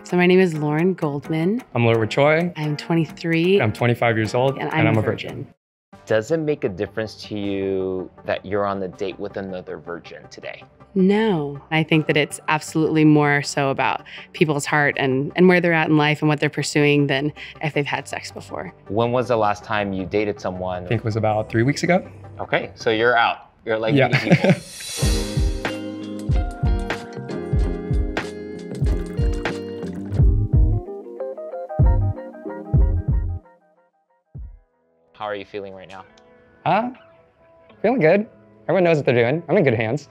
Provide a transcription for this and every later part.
So my name is Lauren Goldman. I'm Laura Choi. I'm 23. I'm 25 years old, and I'm a virgin. Does it make a difference to you that you're on the date with another virgin today? No, I think that it's absolutely more so about people's heart and where they're at in life and what they're pursuing than if they've had sex before. When was the last time you dated someone? I think it was about 3 weeks ago. Okay, so you're out. You're like yeah. meeting people. How are you feeling right now? Feeling good. Everyone knows what they're doing. I'm in good hands.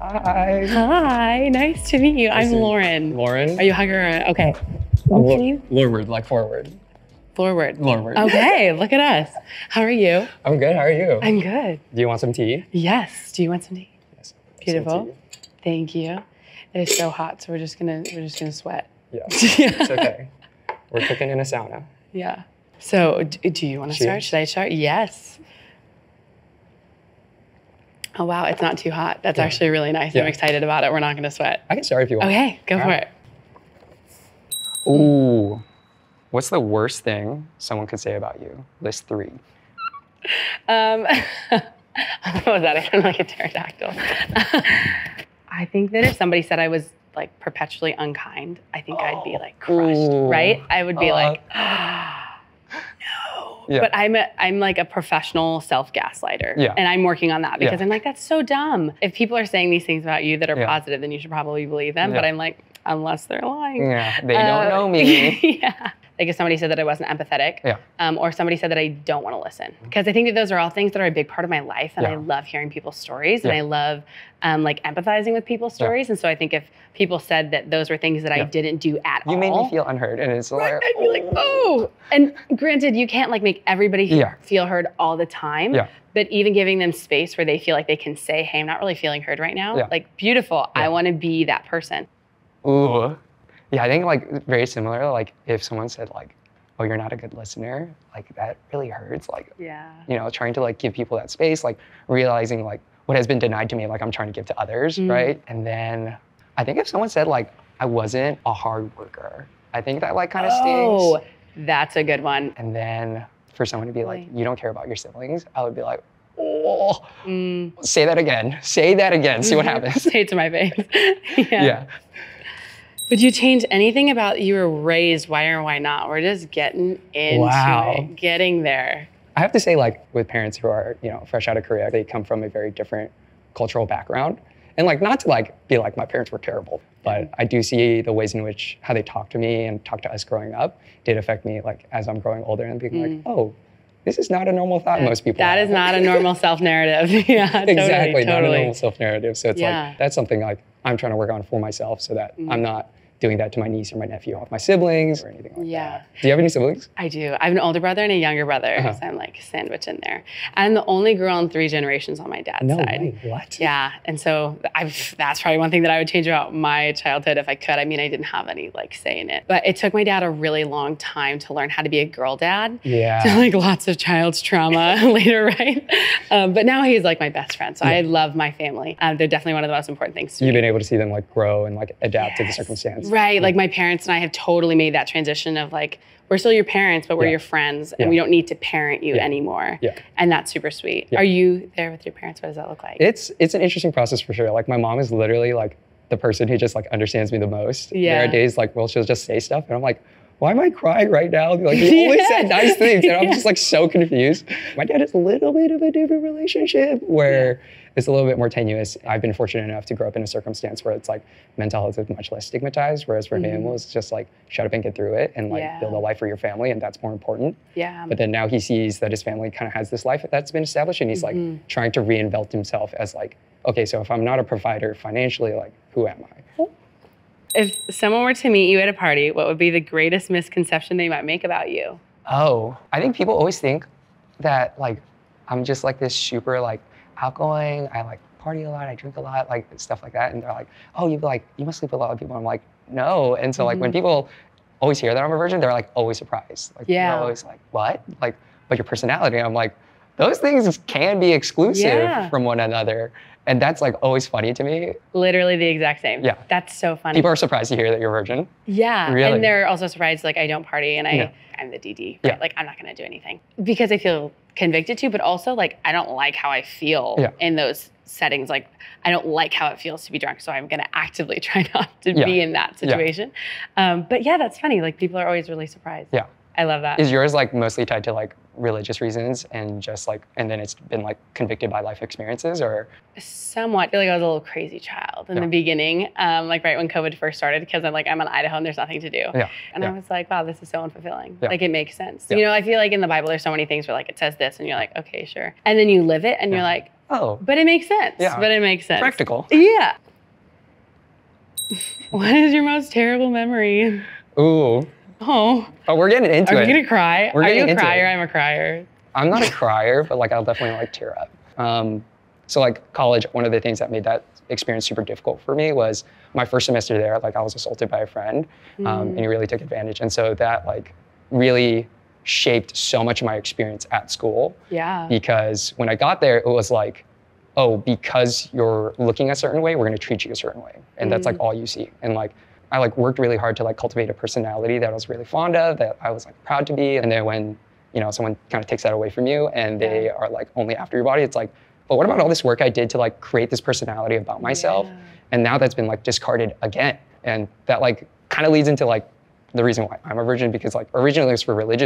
Hi. Hi, nice to meet you. I'm Lauren. Lauren? Are you hugging her? Okay. Loreward, like forward. Forward. Loreward. Okay, look at us. How are you? I'm good, how are you? I'm good. Do you want some tea? Yes. Do you want some tea? Yes. Beautiful. Thank you. It is so hot, so we're just gonna sweat. Yeah. It's okay. We're cooking in a sauna. Yeah. So do you want to start? Should I start? Yes. Oh wow, it's not too hot. That's actually really nice. I'm excited about it. We're not gonna sweat. I can start if you want. Okay, go for it. Ooh. What's the worst thing someone could say about you? List 3. What was that? I sound like a pterodactyl. I think that if somebody said I was like perpetually unkind, I think I'd be like crushed, right? I would be like, no. Yeah. But I'm like a professional self-gaslighter. Yeah. And I'm working on that because I'm like, that's so dumb. If people are saying these things about you that are positive, then you should probably believe them. But I'm like, unless they're lying. Yeah, they don't know me. Yeah. Like if somebody said that I wasn't empathetic, or somebody said that I don't want to listen. Because I think that those are all things that are a big part of my life, and I love hearing people's stories, and I love like empathizing with people's stories. And so I think if people said that those were things that I didn't do at all. You made me feel unheard, and it's like, I'd be like, oh. And granted, you can't like make everybody feel heard all the time. Yeah. But even giving them space where they feel like they can say, hey, I'm not really feeling heard right now. Like, beautiful. I want to be that person. Ooh. Yeah, I think like very similar, like if someone said like, oh, you're not a good listener, like that really hurts. Like, you know, trying to like give people that space, like realizing like what has been denied to me, like I'm trying to give to others, right? And then I think if someone said like, I wasn't a hard worker, I think that like kind of stings. Oh, that's a good one. And then for someone to be like, you don't care about your siblings, I would be like, oh, say that again, see what happens. Say it to my face. Yeah. Would you change anything about you were raised, why or why not? We're just getting into it, getting there. I have to say, like, with parents who are, you know, fresh out of Korea, they come from a very different cultural background. And like, not to like, be like, my parents were terrible, but I do see the ways in which how they talk to me and talk to us growing up did affect me, like, as I'm growing older and being like, oh, this is not a normal thought most people have. That is not a normal self-narrative. Exactly, not a normal self-narrative. So it's like, that's something like I'm trying to work on for myself so that I'm not doing that to my niece or my nephew or my siblings or anything like that. Do you have any siblings? I do. I have an older brother and a younger brother, so I'm like sandwiched in there. I'm the only girl in 3 generations on my dad's side. No way, what? Yeah, and so that's probably one thing that I would change about my childhood if I could. I mean, I didn't have any like say in it, but it took my dad a really long time to learn how to be a girl dad. Yeah. So like lots of child's trauma later, right? But now he's like my best friend, so I love my family. They're definitely one of the most important things to me. You've been able to see them like grow and like adapt to the circumstance. Right, like my parents and I have totally made that transition of like, we're still your parents, but we're your friends, and we don't need to parent you anymore. And that's super sweet. Are you there with your parents? What does that look like? It's an interesting process for sure. Like my mom is literally like the person who just like understands me the most. There are days like, well, she'll just say stuff and I'm like, why am I crying right now? Like, you always said nice things, and I'm just like so confused. My dad has a little bit of a different relationship where it's a little bit more tenuous. I've been fortunate enough to grow up in a circumstance where it's like mental health is much less stigmatized, whereas for him it was just like shut up and get through it and like build a life for your family, and that's more important. But then now he sees that his family kind of has this life that's been established, and he's like trying to reinvent himself as like, okay, so if I'm not a provider financially, like who am I? If someone were to meet you at a party, what would be the greatest misconception they might make about you? Oh, I think people always think that like I'm just like this super like outgoing, I like party a lot, I drink a lot, like stuff like that. And they're like, oh, you must sleep with a lot of people. I'm like, no. And so like when people always hear that I'm a virgin, they're like always surprised. Like they're always like, what? Like, but your personality. And I'm like, those things can be exclusive from one another. And that's like always funny to me. Literally the exact same. Yeah. That's so funny. People are surprised to hear that you're a virgin. Yeah. Really? And they're also surprised, like, I don't party and I'm the DD. Right? Like, I'm not going to do anything because I feel convicted to, but also like, I don't like how I feel in those settings. Like, I don't like how it feels to be drunk. So I'm going to actively try not to be in that situation. But yeah, that's funny. Like, people are always really surprised. Yeah. I love that. Is yours like mostly tied to like religious reasons and just like, and then it's been like convicted by life experiences, or? Somewhat. I feel like I was a little crazy child in the beginning, like right when COVID first started, because I'm in Idaho and there's nothing to do. And I was like, wow, this is so unfulfilling. Like, it makes sense. You know, I feel like in the Bible, there's so many things where like it says this and you're like, okay, sure. And then you live it and you're like, oh, but it makes sense. But it makes sense. Practical. Yeah. What is your most terrible memory? Ooh. Oh, we're getting into it. Are you gonna cry? Are you a crier? I'm a crier. I'm not a crier, but like I'll definitely like tear up. So like college, one of the things that made that experience super difficult for me was my first semester there. Like I was assaulted by a friend, and he really took advantage, and so that like really shaped so much of my experience at school. Yeah. Because when I got there, it was like, oh, because you're looking a certain way, we're gonna treat you a certain way, and that's like all you see, and like. I like worked really hard to like cultivate a personality that I was really fond of, that I was like proud to be. And then when, you know, someone kind of takes that away from you and they are like only after your body, it's like, but what about all this work I did to like create this personality about myself? And now that's been like discarded again. And that like kind of leads into like the reason why I'm a virgin, because like originally it was for religious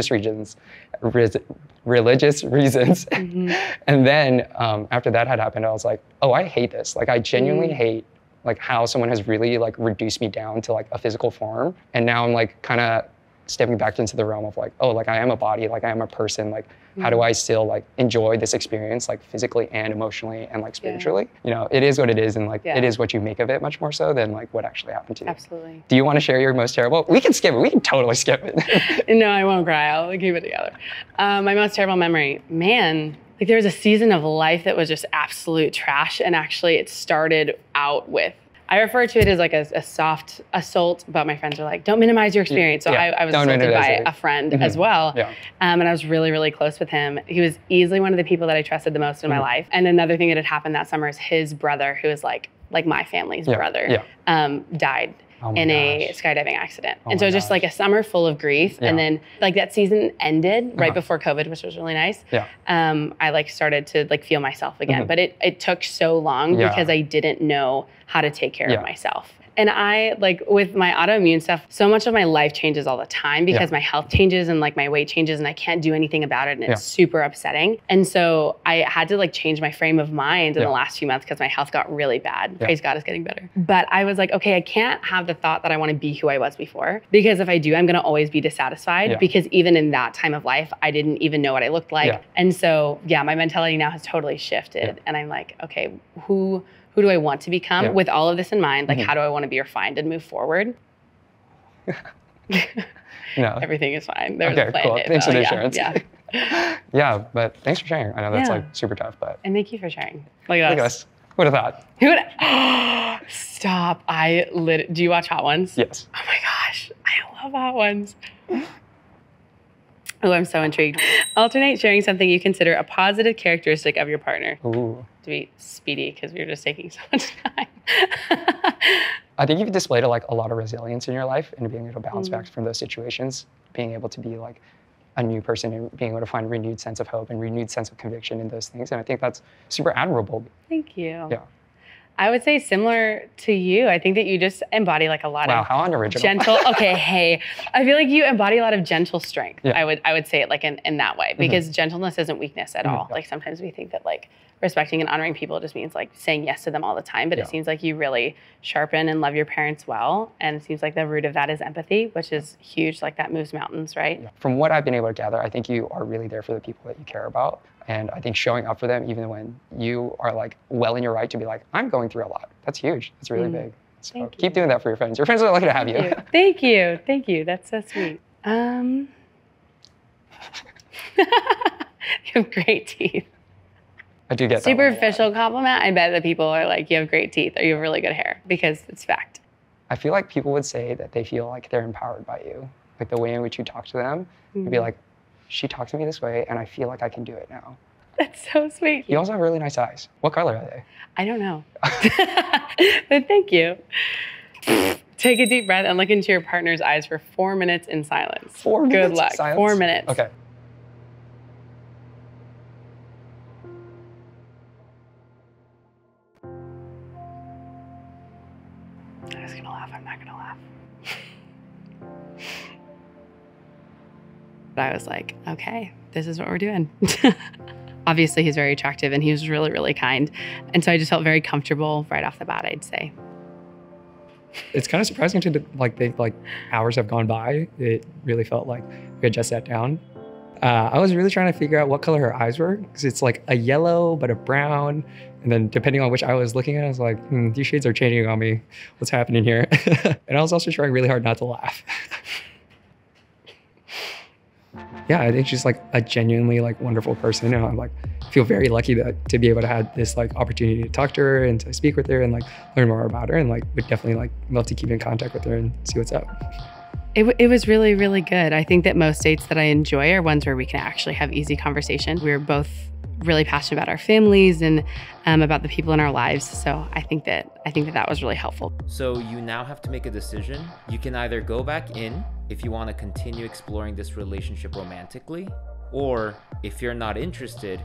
reasons. And then after that had happened, I was like, oh, I hate this. Like I genuinely hate like how someone has really like reduced me down to like a physical form. And now I'm like kind of stepping back into the realm of like, oh, like I am a body, like I am a person, like how do I still like enjoy this experience like physically and emotionally and like spiritually? You know, it is what it is, and like it is what you make of it much more so than like what actually happened to you. Absolutely. Do you want to share your most terrible? We can skip it. We can totally skip it. No, I won't cry. I'll keep it together. My most terrible memory, man. Like there was a season of life that was just absolute trash, and actually it started out with, I refer to it as like a soft assault, but my friends are like, don't minimize your experience. So I was assaulted by a friend as well. And I was really, really close with him. He was easily one of the people that I trusted the most in my life. And another thing that had happened that summer is his brother, who is like my family's brother, died. In a skydiving accident. And so just like a summer full of grief. And then like that season ended right before COVID, which was really nice. I like started to like feel myself again, but it took so long because I didn't know how to take care of myself. And I, like with my autoimmune stuff, so much of my life changes all the time because my health changes and like my weight changes and I can't do anything about it, and it's super upsetting. And so I had to like change my frame of mind in the last few months because my health got really bad. Praise God, it's getting better. But I was like, okay, I can't have the thought that I want to be who I was before, because if I do, I'm going to always be dissatisfied because even in that time of life, I didn't even know what I looked like. And so, my mentality now has totally shifted. And I'm like, okay, who do I want to become with all of this in mind? Like, how do I want to be refined and move forward? Everything is fine. There's a plan. Cool. Thanks for the assurance. Yeah, but thanks for sharing. I know that's like super tough, but. And thank you for sharing. Look at us. Who would have thought? Stop. Do you watch Hot Ones? Yes. Oh my gosh. I love Hot Ones. Oh, I'm so intrigued. Alternate sharing something you consider a positive characteristic of your partner. Ooh. To be speedy, because we were just taking so much time. I think you've displayed like a lot of resilience in your life, and being able to bounce back from those situations, being able to be like a new person and being able to find a renewed sense of hope and renewed sense of conviction in those things. And I think that's super admirable. Thank you. Yeah. I would say similar to you. I think that you just embody like a lot of how unoriginal. Gentle. Okay, hey, I feel like you embody a lot of gentle strength. I would say it like in that way, because gentleness isn't weakness at all. Like sometimes we think that like respecting and honoring people just means like saying yes to them all the time, but it seems like you really sharpen and love your parents well, and it seems like the root of that is empathy, which is huge. Like that moves mountains, right? From what I've been able to gather, I think you are really there for the people that you care about. And I think showing up for them, even when you are like well in your right to be like, I'm going through a lot. That's huge. That's really big. So keep doing that for your friends. Your friends are lucky to have you. Thank you. Thank you. That's so sweet. You have great teeth. I do get that. Superficial compliment. I bet that people are like, you have great teeth or you have really good hair, because it's fact. I feel like people would say that they feel like they're empowered by you. Like the way in which you talk to them, you'd be like, she talked to me this way and I feel like I can do it now. That's so sweet. You also have really nice eyes. What color are they? I don't know. But thank you. Take a deep breath and look into your partner's eyes for 4 minutes in silence. 4 minutes? Good luck. Silence? 4 minutes. Okay. I was gonna laugh, I'm not gonna laugh. But I was like, okay, this is what we're doing. Obviously, he's very attractive and he was really, really kind. And so I just felt very comfortable right off the bat, I'd say. It's kind of surprising to like hours have gone by. It really felt like we had just sat down. I was really trying to figure out what color her eyes were because it's like a yellow, but a brown. And then depending on which eye I was looking at, I was like, these shades are changing on me. What's happening here? And I was also trying really hard not to laugh. Yeah, I think she's like a genuinely like wonderful person. And I'm like, feel very lucky to be able to have this like opportunity to talk to her and to speak with her and like learn more about her, and like would definitely like love to keep in contact with her and see what's up. It was really, really good. I think that most dates that I enjoy are ones where we can actually have easy conversation. We're both really passionate about our families and about the people in our lives. So I think that was really helpful. So you now have to make a decision. You can either go back in if you want to continue exploring this relationship romantically, or if you're not interested,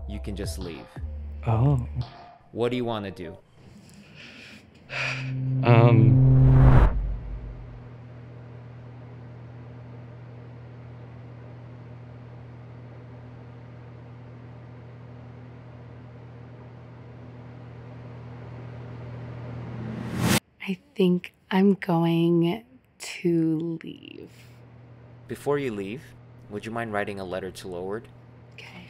you can just leave. Oh. What do you want to do? I think I'm going to leave. Before you leave, would you mind writing a letter to Lorward? Okay.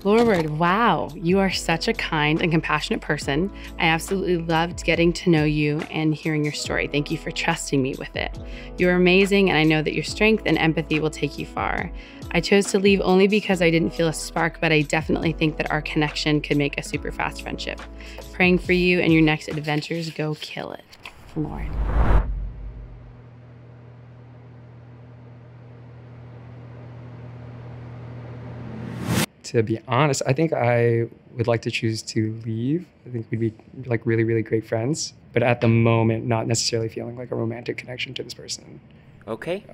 Lorward, wow, you are such a kind and compassionate person. I absolutely loved getting to know you and hearing your story. Thank you for trusting me with it. You're amazing, and I know that your strength and empathy will take you far. I chose to leave only because I didn't feel a spark, but I definitely think that our connection could make a super fast friendship. Praying for you and your next adventures. Go kill it. Lauren. To be honest, I think I would like to choose to leave. I think we'd be like really, really great friends, but at the moment, not necessarily feeling like a romantic connection to this person. Okay.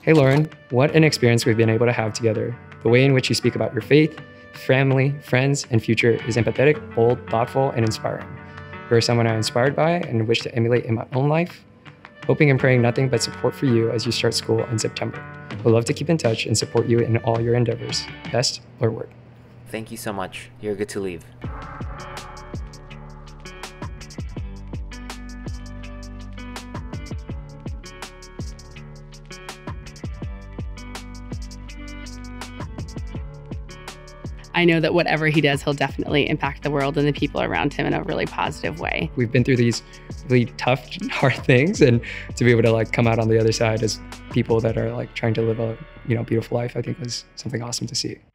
Hey, Lauren, what an experience we've been able to have together. The way in which you speak about your faith, family, friends, and future is empathetic, bold, thoughtful, and inspiring. You are someone I'm inspired by and wish to emulate in my own life. Hoping and praying nothing but support for you as you start school in September. We'd love to keep in touch and support you in all your endeavors. Best, Lorward. Thank you so much. You're good to leave. I know that whatever he does, he'll definitely impact the world and the people around him in a really positive way. We've been through these really tough, hard things, and to be able to like come out on the other side as people that are like trying to live a beautiful life, I think was something awesome to see.